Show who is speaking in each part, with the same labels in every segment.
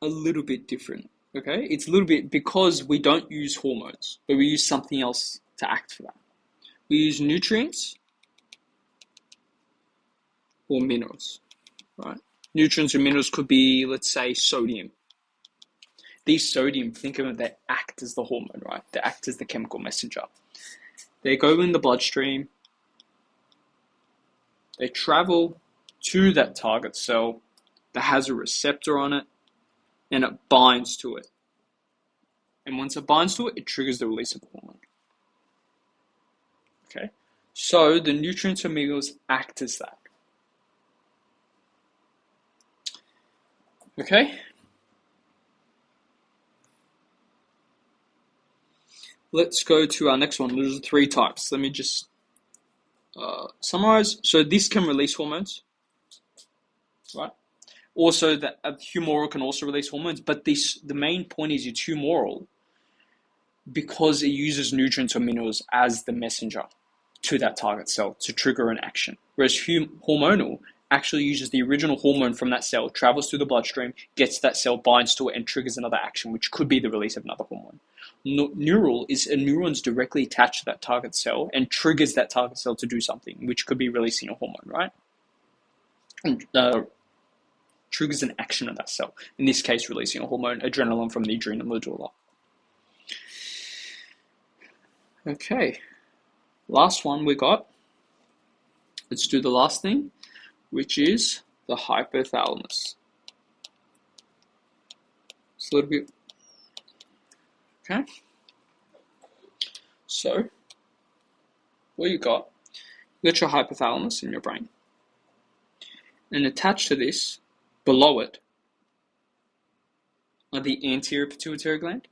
Speaker 1: a little bit different. Okay, it's a little bit because we don't use hormones, but we use something else to act for that. We use nutrients or minerals, right? Nutrients or minerals could be, let's say, sodium. These sodium, think of them, they act as the hormone, right? They act as the chemical messenger. They go in the bloodstream, they travel to that target cell that has a receptor on it, and it binds to it. And once it binds to it, it triggers the release of the hormone. Okay? So the nutrients or minerals act as that. Okay? Let's go to our next one. There's 3 types. Let me just summarize. So this can release hormones, right? Also, that humoral can also release hormones, but the main point is it's humoral because it uses nutrients or minerals as the messenger to that target cell to trigger an action. Whereas hormonal actually uses the original hormone from that cell, travels through the bloodstream, gets to that cell, binds to it, and triggers another action, which could be the release of another hormone. Neural is a neuron's directly attached to that target cell and triggers that target cell to do something, which could be releasing a hormone, right? And triggers an action of that cell. In this case, releasing a hormone, adrenaline from the adrenal medulla. Okay, last one we got. Let's do the last thing, which is the hypothalamus. It's a little bit. Okay. So, what you got your hypothalamus in your brain. And attached to this, below it, are the anterior pituitary gland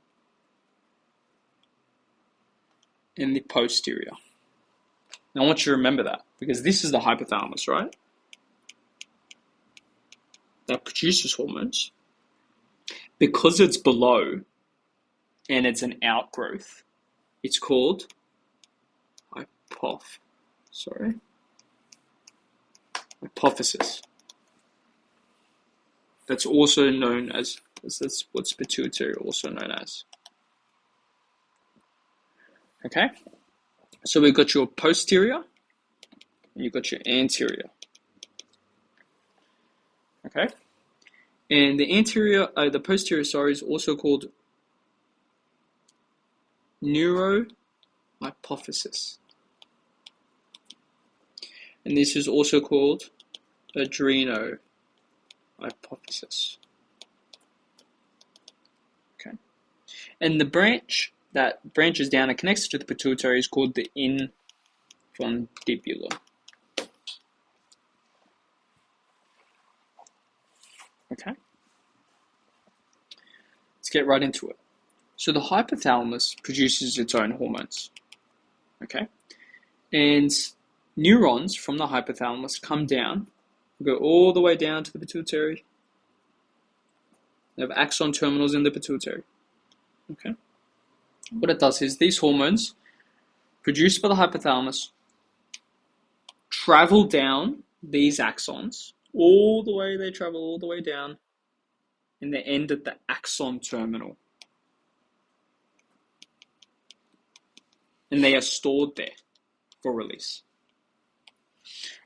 Speaker 1: and the posterior. Now I want you to remember that, because this is the hypothalamus, right? That produces hormones. Because it's below and it's an outgrowth, it's called hypophysis. That's also known as that's what's pituitary also known as. Okay? So we've got your posterior and you've got your anterior. Okay? And the posterior, is also called neurohypophysis. And this is also called adrenohypophysis. Okay. And the branch that branches down and connects to the pituitary is called the infundibulum. Okay. Let's get right into it. So the hypothalamus produces its own hormones. Okay. And neurons from the hypothalamus come down, go all the way down to the pituitary. They have axon terminals in the pituitary. Okay. What it does is these hormones produced by the hypothalamus travel down these axons they travel all the way down, and they end at the axon terminal. And they are stored there for release.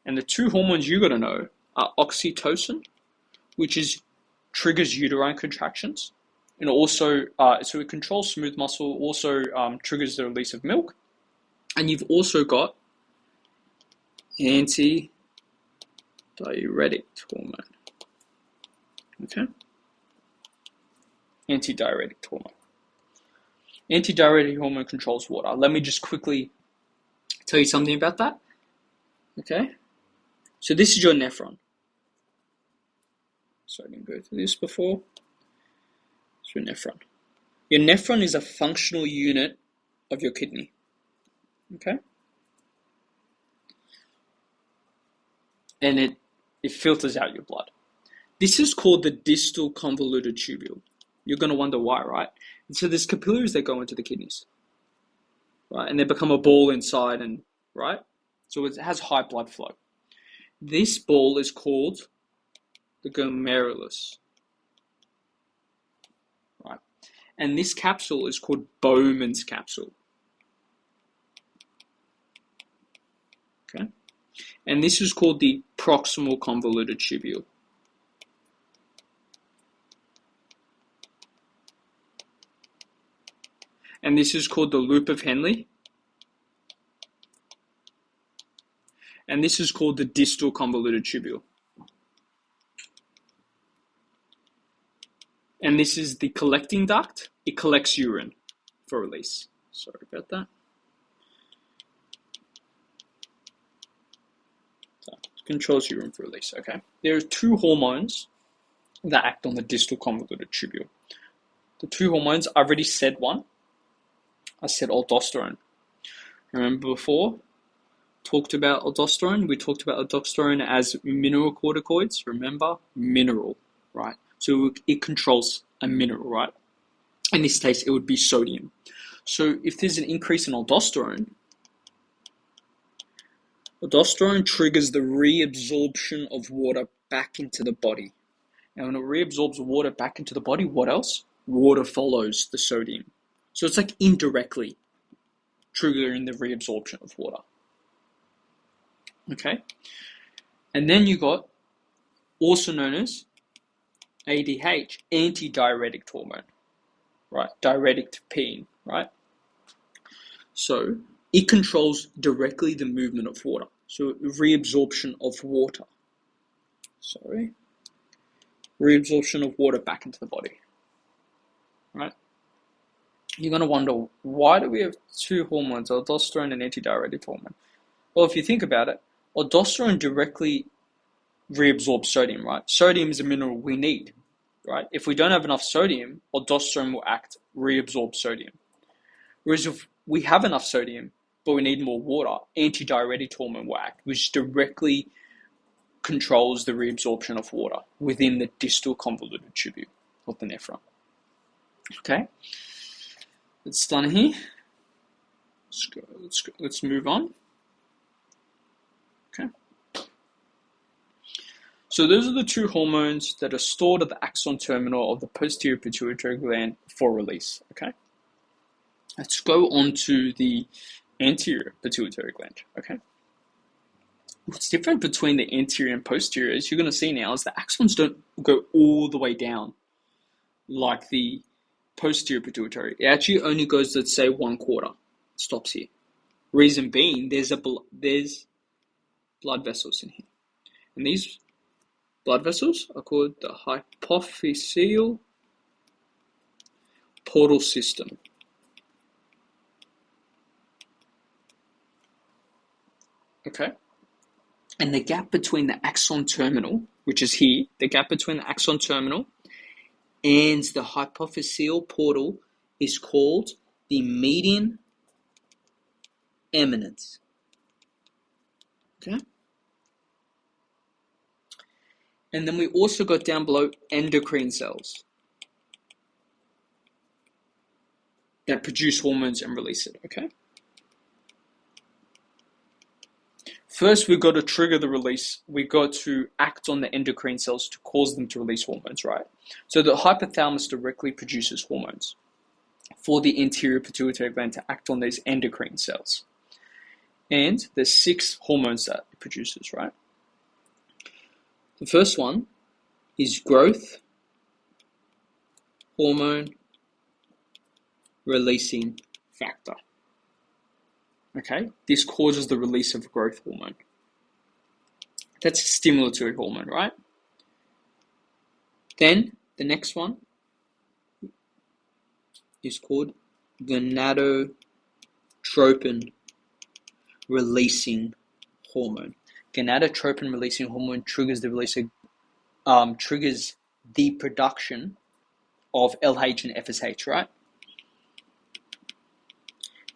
Speaker 1: And the 2 hormones you got to know are oxytocin, which triggers uterine contractions, and also so it controls smooth muscle, also triggers the release of milk. And you've also got antidiuretic hormone. Okay? Antidiuretic hormone. Antidiuretic hormone controls water. Let me just quickly tell you something about that. Okay? So this is your nephron. So I didn't go through this before. It's your nephron. Your nephron is a functional unit of your kidney. Okay? And it filters out your blood. This is called the distal convoluted tubule. You're going to wonder why, right? And so there's capillaries that go into the kidneys, right? And they become a ball inside, and right? So it has high blood flow. This ball is called the glomerulus. And this capsule is called Bowman's capsule. Okay. And this is called the proximal convoluted tubule. And this is called the loop of Henle. And this is called the distal convoluted tubule. And this is the collecting duct. It collects urine for release. Sorry about that. So it controls urine for release, okay? There are two hormones that act on the distal convoluted tubule. The two hormones, I've already said one. I said aldosterone. Remember before? Talked about aldosterone. We talked about aldosterone as mineral corticoids. Remember? Mineral, right? So it controls a mineral, right? In this case, it would be sodium. So if there's an increase in aldosterone triggers the reabsorption of water back into the body. And when it reabsorbs water back into the body, what else? Water follows the sodium. So it's like indirectly triggering the reabsorption of water. Okay? And then you got, also known as ADH, antidiuretic hormone, right? Diuretic to peeing, right? So it controls directly the movement of water. So reabsorption of water. Reabsorption of water back into the body, right? You're going to wonder, why do we have two hormones, aldosterone and antidiuretic hormone? Well, if you think about it, aldosterone directly reabsorbs sodium, right? Sodium is a mineral we need, right? If we don't have enough sodium, aldosterone will reabsorb sodium. Whereas if we have enough sodium, but we need more water, antidiuretic hormone will act, which directly controls the reabsorption of water within the distal convoluted tubule of the nephron. Okay, it's done here. Let's move on. Okay. So those are the two hormones that are stored at the axon terminal of the posterior pituitary gland for release. Okay. Let's go on to the anterior pituitary gland. Okay. What's different between the anterior and posterior, as you're going to see now, is the axons don't go all the way down like the posterior pituitary. It actually only goes, let's say, 1/4. It stops here. Reason being, there's blood vessels in here. And these blood vessels are called the hypophyseal portal system. Okay. And the gap between the axon terminal, which is here, the gap between the axon terminal and the hypophyseal portal is called the median eminence. Okay? And then we also got down below endocrine cells that produce hormones and release it, okay? First, we've got to trigger the release. We've got to act on the endocrine cells to cause them to release hormones, right? So the hypothalamus directly produces hormones for the anterior pituitary gland to act on these endocrine cells. And there's 6 hormones that it produces, right? The first one is growth hormone releasing factor. Okay, this causes the release of growth hormone. That's a stimulatory hormone, right? Then the next one is called gonadotropin releasing hormone. Gonadotropin releasing hormone triggers the production of LH and FSH, right?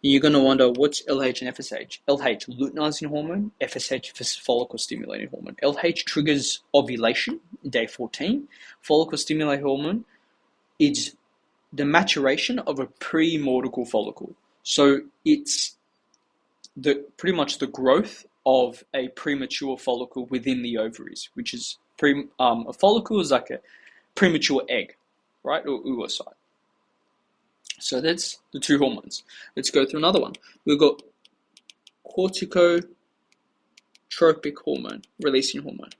Speaker 1: You're going to wonder, what's LH and FSH? LH, luteinizing hormone. FSH, follicle stimulating hormone. LH triggers ovulation, day 14. Follicle stimulating hormone is the maturation of a premortal follicle. So it's pretty much the growth of a premature follicle within the ovaries, which is a follicle is like a premature egg, right, or oocyte. So that's the two hormones. Let's go through another one. We've got corticotropic hormone, releasing hormone.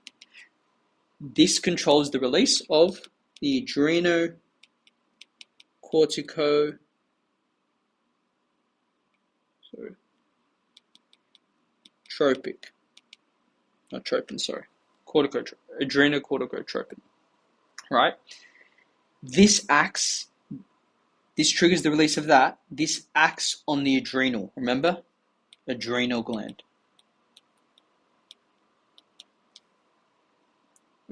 Speaker 1: This controls the release of the adrenocorticotropic adrenocorticotropin, right? This triggers the release of that. This acts on the adrenal, remember? Adrenal gland.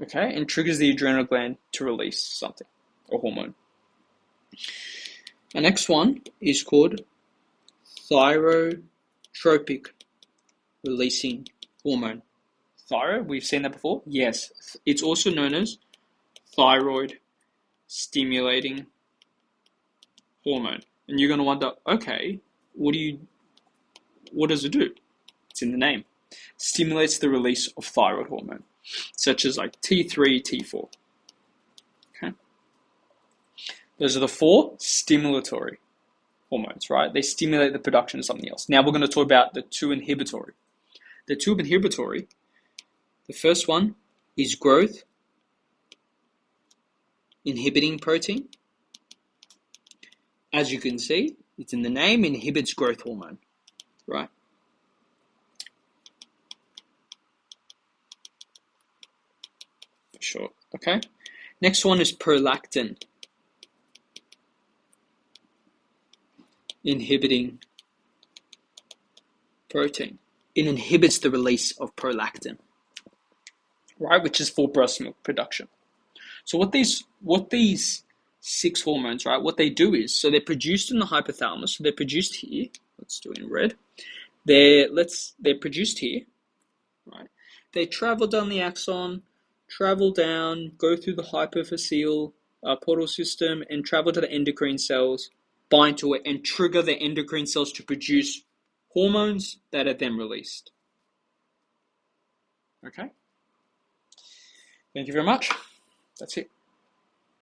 Speaker 1: Okay, and triggers the adrenal gland to release something, a hormone. The next one is called thyrotropic releasing hormone. Thyroid, we've seen that before? Yes, it's also known as thyroid stimulating hormone. And you're going to wonder, okay, what does it do? It's in the name. Stimulates the release of thyroid hormone, such as like T3, T4. Okay. Those are the 4 stimulatory hormones, right? They stimulate the production of something else. Now we're going to talk about the 2 inhibitory. The 2 inhibitory, the first one is growth inhibiting protein. As you can see, it's in the name, inhibits growth hormone, right? For sure, okay? Next one is prolactin, inhibiting protein. It inhibits the release of prolactin, right, which is for breast milk production. So what these 6 hormones, right, what they do is, so they're produced in the hypothalamus, so they're produced here, let's do it in red, they're produced here, right, they travel down the axon, travel down, go through the hypophyseal portal system, and travel to the endocrine cells, bind to it, and trigger the endocrine cells to produce hormones that are then released. Okay? Thank you very much. That's it.